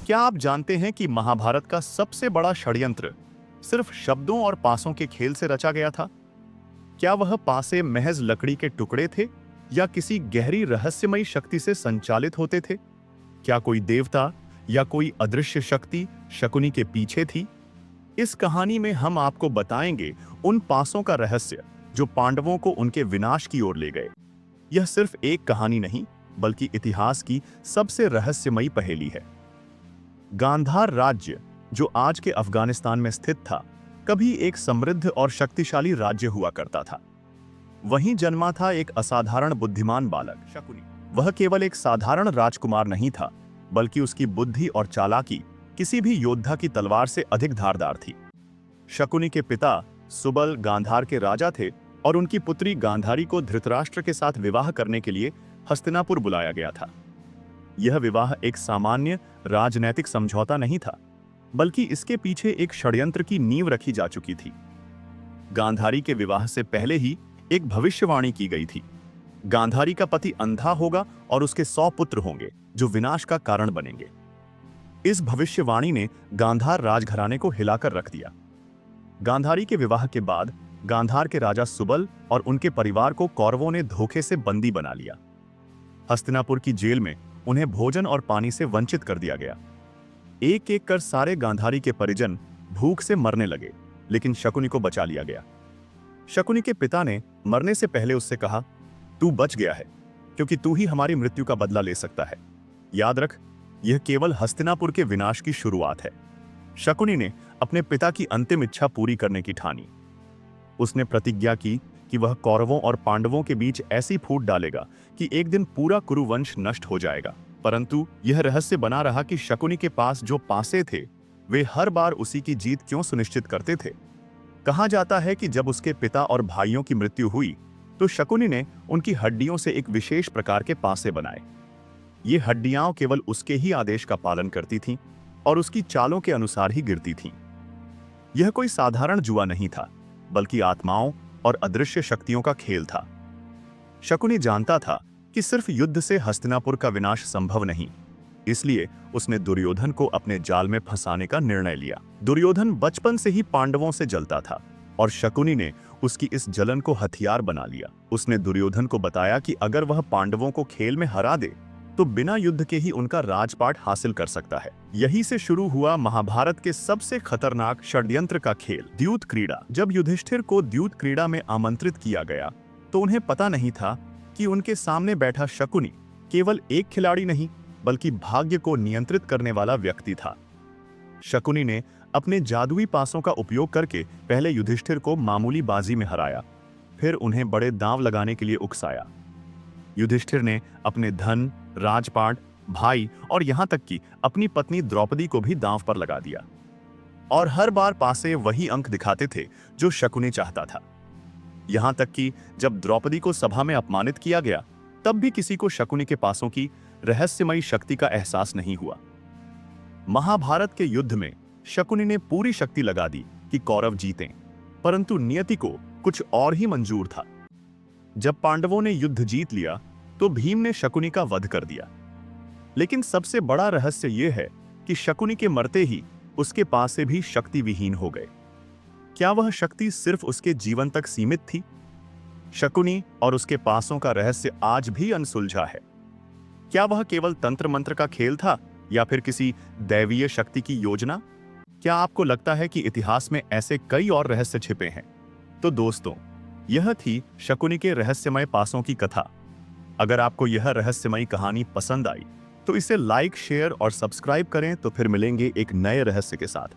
क्या आप जानते हैं कि महाभारत का सबसे बड़ा षड्यंत्र सिर्फ शब्दों और पासों के खेल से रचा गया था? क्या वह पासे महज लकड़ी के टुकड़े थे या किसी गहरी रहस्यमयी शक्ति से संचालित होते थे? क्या कोई देवता या कोई अदृश्य शक्ति शकुनी के पीछे थी? इस कहानी में हम आपको बताएंगे उन पासों का रहस्य जो पांडवों को उनके विनाश की ओर ले गए। यह सिर्फ एक कहानी नहीं, बल्कि इतिहास की सबसे रहस्यमयी पहेली है। गांधार राज्य, जो आज के अफगानिस्तान में स्थित था, कभी एक समृद्ध और शक्तिशाली राज्य हुआ करता था। वहीं जन्मा था एक असाधारण बुद्धिमान बालक शकुनी। वह केवल एक साधारण राजकुमार नहीं था, बल्कि उसकी बुद्धि और चालाकी किसी भी योद्धा की तलवार से अधिक धारदार थी। शकुनी के पिता सुबल गांधार के राजा थे और उनकी पुत्री गांधारी को धृतराष्ट्र के साथ विवाह करने के लिए हस्तिनापुर बुलाया गया था। यह विवाह एक सामान्य राजनैतिक समझौता नहीं था, बल्कि इसके पीछे एक षड्यंत्र की नींव रखी जा चुकी थी। गांधारी के विवाह से पहले ही एक भविष्यवाणी की गई थी। गांधारी का पति अंधा होगा और उसके 100 पुत्र होंगे जो विनाश का कारण बनेंगे। इस भविष्यवाणी ने गांधार राजघराने को हिलाकर रख दिया। गांधारी के विवाह के बाद गांधार के राजा सुबल और उनके परिवार को कौरवों ने धोखे से बंदी बना लिया। हस्तिनापुर की जेल में उन्हें भोजन और पानी से वंचित कर दिया गया। एक एक कर सारे गांधारी के परिजन भूख से मरने लगे, लेकिन शकुनी को बचा लिया गया। शकुनी के पिता ने मरने से पहले उससे कहा, तू बच गया है क्योंकि तू ही हमारी मृत्यु का बदला ले सकता है। याद रख, यह केवल हस्तिनापुर के विनाश की शुरुआत है। शकुनी ने अपने पिता की अंतिम इच्छा पूरी करने की ठानी। उसने प्रतिज्ञा की कि वह कौरवों और पांडवों के बीच ऐसी फूट डालेगा कि एक दिन पूरा कुरुवंश नष्ट हो जाएगा। परंतु यह रहस्य बना रहा कि शकुनी के पास जो पासे थे, वे हर बार उसी की जीत क्यों सुनिश्चित करते थे। कहा जाता है कि जब उसके पिता और भाइयों की मृत्यु हुई, तो शकुनी ने उनकी हड्डियों से एक विशेष प्रकार के पासे बनाए। ये हड्डियां केवल उसके ही आदेश का पालन करती थीं और उसकी चालों के अनुसार ही गिरती थीं। यह कोई साधारण जुआ नहीं था, बल्कि आत्माओं और अदृश्य शक्तियों का खेल था। शकुनी जानता था कि सिर्फ युद्ध से हस्तिनापुर का विनाश संभव नहीं, इसलिए उसने दुर्योधन को अपने जाल में फंसाने का निर्णय लिया। दुर्योधन बचपन से ही पांडवों से जलता था और शकुनी ने उसकी इस जलन को हथियार बना लिया। उसने दुर्योधन को बताया कि अगर वह पांडवों को खेल में हरा दे तो बिना युद्ध के ही उनका राजपाट हासिल कर सकता है। यहीं से शुरू हुआ महाभारत के सबसे खतरनाक षड्यंत्र का खेल, द्यूत क्रीड़ा। जब युधिष्ठिर को द्यूत क्रीड़ा में आमंत्रित किया गया, तो उन्हें पता नहीं था कि उनके सामने बैठा शकुनी केवल एक खिलाड़ी नहीं, बल्कि भाग्य को नियंत्रित करने वाला व्यक्ति था। शकुनी ने अपने जादुई पासों का उपयोग करके पहले युधिष्ठिर को मामूली बाजी में हराया, फिर उन्हें बड़े दांव लगाने के लिए उकसाया। युधिष्ठिर ने अपने धन, राजपाट, भाई और यहां तक कि अपनी पत्नी द्रौपदी को भी दांव पर लगा दिया। और हर बार पासे वही अंक दिखाते थे जो शकुनी चाहता था। यहां तक कि जब द्रौपदी को सभा में अपमानित किया गया, तब भी किसी को शकुनी के पासों की रहस्यमयी शक्ति का एहसास नहीं हुआ। महाभारत के युद्ध में शकुनी ने पूरी शक्ति लगा दी कि कौरव जीतें, परंतु नियति को कुछ और ही मंजूर था। जब पांडवों ने युद्ध जीत लिया, तो भीम ने शकुनी का वध कर दिया। लेकिन सबसे बड़ा रहस्य यह है कि शकुनी के मरते ही उसके पासे भी शक्ति विहीन हो गए। क्या वह शक्ति सिर्फ उसके जीवन तक सीमित थी? शकुनी और उसके पासों का रहस्य आज भी अनसुलझा है। क्या वह केवल तंत्र मंत्र का खेल था या फिर किसी दैवीय शक्ति की योजना? क्या आपको लगता है कि इतिहास में ऐसे कई और रहस्य छिपे हैं? तो दोस्तों, यह थी शकुनी के रहस्यमय पासों की कथा। अगर आपको यह रहस्यमयी कहानी पसंद आई, तो इसे लाइक, शेयर और सब्सक्राइब करें। तो फिर मिलेंगे एक नए रहस्य के साथ।